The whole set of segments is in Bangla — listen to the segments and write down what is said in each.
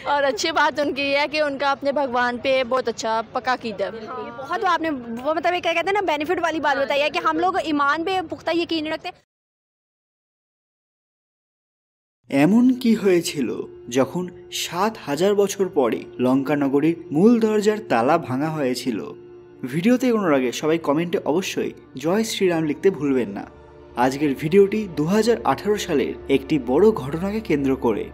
और अच्छी बात उनकी है कि उनका अपने भगवान पे बहुत अच्छा पक्का कीदा है। बहुत आपने वो मतलब क्या कहते हैं ना बेनिफिट वाली बात बताई है कि हम लोग ईमान पे पुख्ता यकीन रखते। এমন কি হয়েছিল যখন ৭,০০০ বছর পরে লঙ্কা নগরীর মূল দরজার তালা ভাঙা হয়েছিল? ভিডিওতে এগোনোর আগে সবাই কমেন্টে অবশ্যই জয় শ্রীরাম লিখতে ভুলবেন না। আজকের ভিডিওটি ২০১৮ সালের একটি বড় ঘটনাকে কেন্দ্র করে।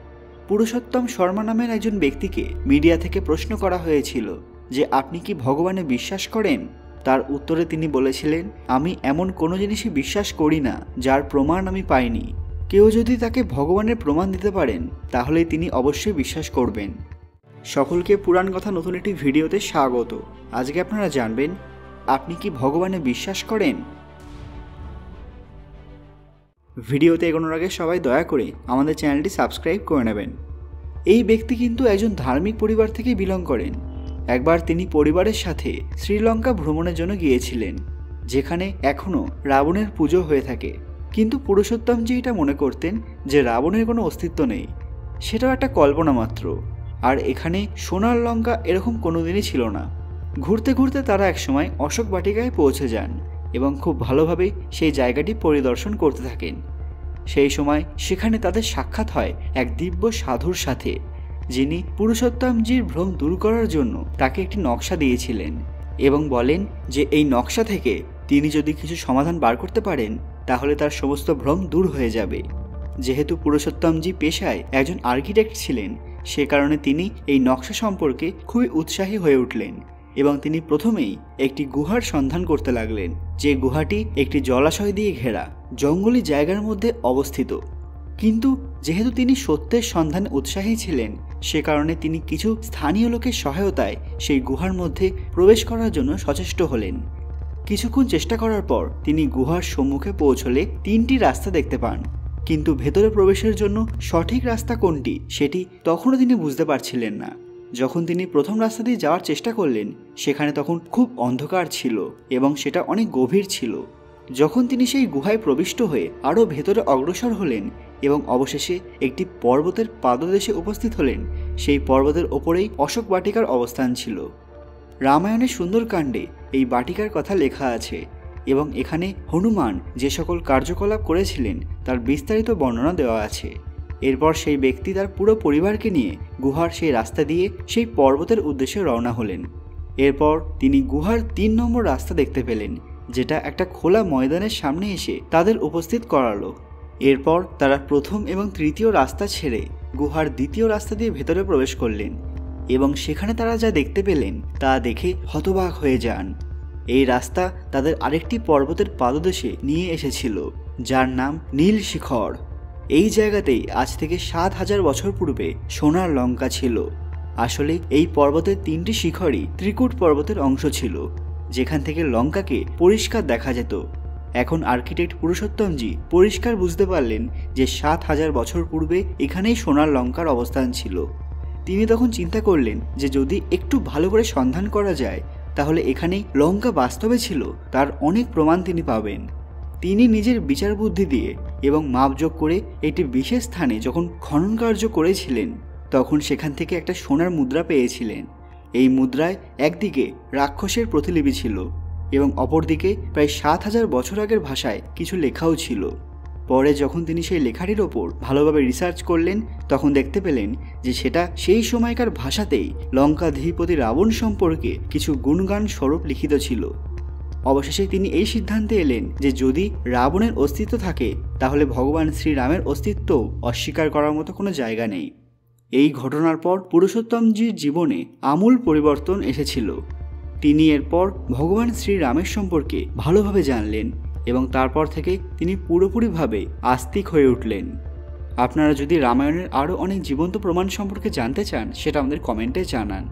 পুরুষোত্তম শর্মা নামের একজন ব্যক্তিকে মিডিয়া থেকে প্রশ্ন করা হয়েছিল যে আপনি কি ভগবানে বিশ্বাস করেন? তার উত্তরে তিনি বলেছিলেন, আমি এমন কোনো জিনিসই বিশ্বাস করি না যার প্রমাণ আমি পাইনি। কেউ যদি তাকে ভগবানের প্রমাণ দিতে পারেন তাহলে তিনি অবশ্যই বিশ্বাস করবেন। সকলকে পুরাণ কথা নতুন একটি ভিডিওতে স্বাগত। আজকে আপনারা জানবেন আপনি কি ভগবানে বিশ্বাস করেন। ভিডিওতে এগোনোর আগে সবাই দয়া করে আমাদের চ্যানেলটি সাবস্ক্রাইব করে নেবেন। এই ব্যক্তি কিন্তু একজন ধার্মিক পরিবার থেকে বিলং করেন। একবার তিনি পরিবারের সাথে শ্রীলঙ্কা ভ্রমণের জন্য গিয়েছিলেন, যেখানে এখনও রাবণের পুজো হয়ে থাকে। কিন্তু পুরুষোত্তমজি এটা মনে করতেন যে রাবণের কোনো অস্তিত্ব নেই, সেটাও একটা কল্পনা মাত্র। আর এখানে সোনার লঙ্কা এরকম কোনোদিনই ছিল না। ঘুরতে ঘুরতে তারা একসময় অশোক বাটিকায় পৌঁছে যান এবং খুব ভালোভাবে সেই জায়গাটি পরিদর্শন করতে থাকেন। সেই সময় সেখানে তাদের সাক্ষাৎ হয় এক দিব্য সাধুর সাথে, যিনি পুরুষোত্তমজির ভ্রম দূর করার জন্য তাকে একটি নকশা দিয়েছিলেন এবং বলেন যে এই নকশা থেকে তিনি যদি কিছু সমাধান বার করতে পারেন তাহলে তার সমস্ত ভ্রম দূর হয়ে যাবে। যেহেতু পুরুষোত্তমজি পেশায় একজন আর্কিটেক্ট ছিলেন, সে কারণে তিনি এই নকশা সম্পর্কে খুবই উৎসাহী হয়ে উঠলেন এবং তিনি প্রথমেই একটি গুহার সন্ধান করতে লাগলেন, যে গুহাটি একটি জলাশয় দিয়ে ঘেরা জঙ্গলি জায়গার মধ্যে অবস্থিত। কিন্তু যেহেতু তিনি সত্যের সন্ধানে উৎসাহী ছিলেন, সে কারণে তিনি কিছু স্থানীয় লোকের সহায়তায় সেই গুহার মধ্যে প্রবেশ করার জন্য সচেষ্ট হলেন। কিছুক্ষণ চেষ্টা করার পর তিনি গুহার সম্মুখে পৌঁছলে ৩টি রাস্তা দেখতে পান, কিন্তু ভেতরে প্রবেশের জন্য সঠিক রাস্তা কোনটি সেটি তখনও তিনি বুঝতে পারছিলেন না। যখন তিনি প্রথম রাস্তা দিয়ে যাওয়ার চেষ্টা করলেন, সেখানে তখন খুব অন্ধকার ছিল এবং সেটা অনেক গভীর ছিল। যখন তিনি সেই গুহায় প্রবিষ্ট হয়ে আরও ভেতরে অগ্রসর হলেন এবং অবশেষে একটি পর্বতের পাদদেশে উপস্থিত হলেন, সেই পর্বতের ওপরেই অশোক বাটিকার অবস্থান ছিল। রামায়ণের সুন্দরকাণ্ডে এই বাটিকার কথা লেখা আছে এবং এখানে হনুমান যে সকল কার্যকলাপ করেছিলেন তার বিস্তারিত বর্ণনা দেওয়া আছে। এরপর সেই ব্যক্তি তার পুরো পরিবারকে নিয়ে গুহার সেই রাস্তা দিয়ে সেই পর্বতের উদ্দেশ্যে রওনা হলেন। এরপর তিনি গুহার ৩ নম্বর রাস্তা দেখতে পেলেন, যেটা একটা খোলা ময়দানের সামনে এসে তাদের উপস্থিত করালো। এরপর তারা প্রথম এবং তৃতীয় রাস্তা ছেড়ে গুহার দ্বিতীয় রাস্তা দিয়ে ভেতরে প্রবেশ করলেন এবং সেখানে তারা যা দেখতে পেলেন তা দেখে হতবাক হয়ে যান। এই রাস্তা তাদের আরেকটি পর্বতের পাদদেশে নিয়ে এসেছিল, যার নাম নীল শিখর। এই জায়গাতেই আজ থেকে ৭,০০০ বছর পূর্বে সোনার লঙ্কা ছিল। আসলে এই পর্বতের ৩টি শিখরই ত্রিকুট পর্বতের অংশ ছিল, যেখান থেকে লঙ্কাকে পরিষ্কার দেখা যেত। এখন আর্কিটেক্ট পুরুষোত্তমজি পরিষ্কার বুঝতে পারলেন যে ৭,০০০ বছর পূর্বে এখানেই সোনার লঙ্কার অবস্থান ছিল। তিনি তখন চিন্তা করলেন যে যদি একটু ভালো করে সন্ধান করা যায় তাহলে এখানেই লঙ্কা বাস্তবে ছিল তার অনেক প্রমাণ তিনি পাবেন। তিনি নিজের বিচার বুদ্ধি দিয়ে এবং মাপযোগ করে একটি বিশেষ স্থানে যখন খনন কার্য করেছিলেন, তখন সেখান থেকে একটা সোনার মুদ্রা পেয়েছিলেন। এই মুদ্রায় একদিকে রাক্ষসের প্রতিলিপি ছিল এবং অপরদিকে প্রায় ৭,০০০ বছর আগের ভাষায় কিছু লেখাও ছিল। পরে যখন তিনি সেই লেখাটির ওপর ভালোভাবে রিসার্চ করলেন, তখন দেখতে পেলেন যে সেটা সেই সময়কার ভাষাতেই লঙ্কাধিপতি রাবণ সম্পর্কে কিছু গুণগান স্বরূপ লিখিত ছিল। অবশেষে তিনি এই সিদ্ধান্তে এলেন যে যদি রাবণের অস্তিত্ব থাকে তাহলে ভগবান শ্রীরামের অস্তিত্ব অস্বীকার করার মতো কোনো জায়গা নেই। এই ঘটনার পর পুরুষোত্তমজির জীবনে আমূল পরিবর্তন এসেছিল। তিনি এরপর ভগবান শ্রীরামের সম্পর্কে ভালোভাবে জানলেন এবং তারপর থেকে তিনি পুরোপুরিভাবে আস্তিক হয়ে উঠলেন। আপনারা যদি রামায়ণের আরও অনেক জীবন্ত প্রমাণ সম্পর্কে জানতে চান, সেটা আমাদের কমেন্টে জানান।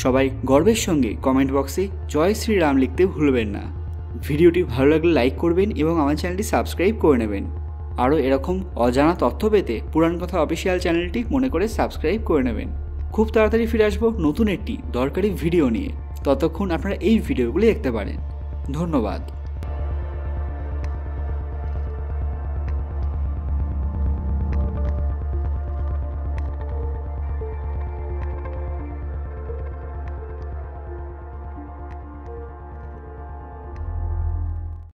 সবাই গর্বের সঙ্গে কমেন্ট বক্সে জয় শ্রীরাম লিখতে ভুলবেন না। ভিডিওটি ভালো লাগলে লাইক করবেন এবং আমার চ্যানেলটি সাবস্ক্রাইব করে নেবেন। আরও এরকম অজানা তথ্য পেতে পুরাণ কথা অফিসিয়াল চ্যানেলটি মনে করে সাবস্ক্রাইব করে নেবেন। খুব তাড়াতাড়ি ফিরে আসবো নতুন একটি দরকারি ভিডিও নিয়ে। ততক্ষণ আপনারা এই ভিডিওগুলি দেখতে পারেন। ধন্যবাদ।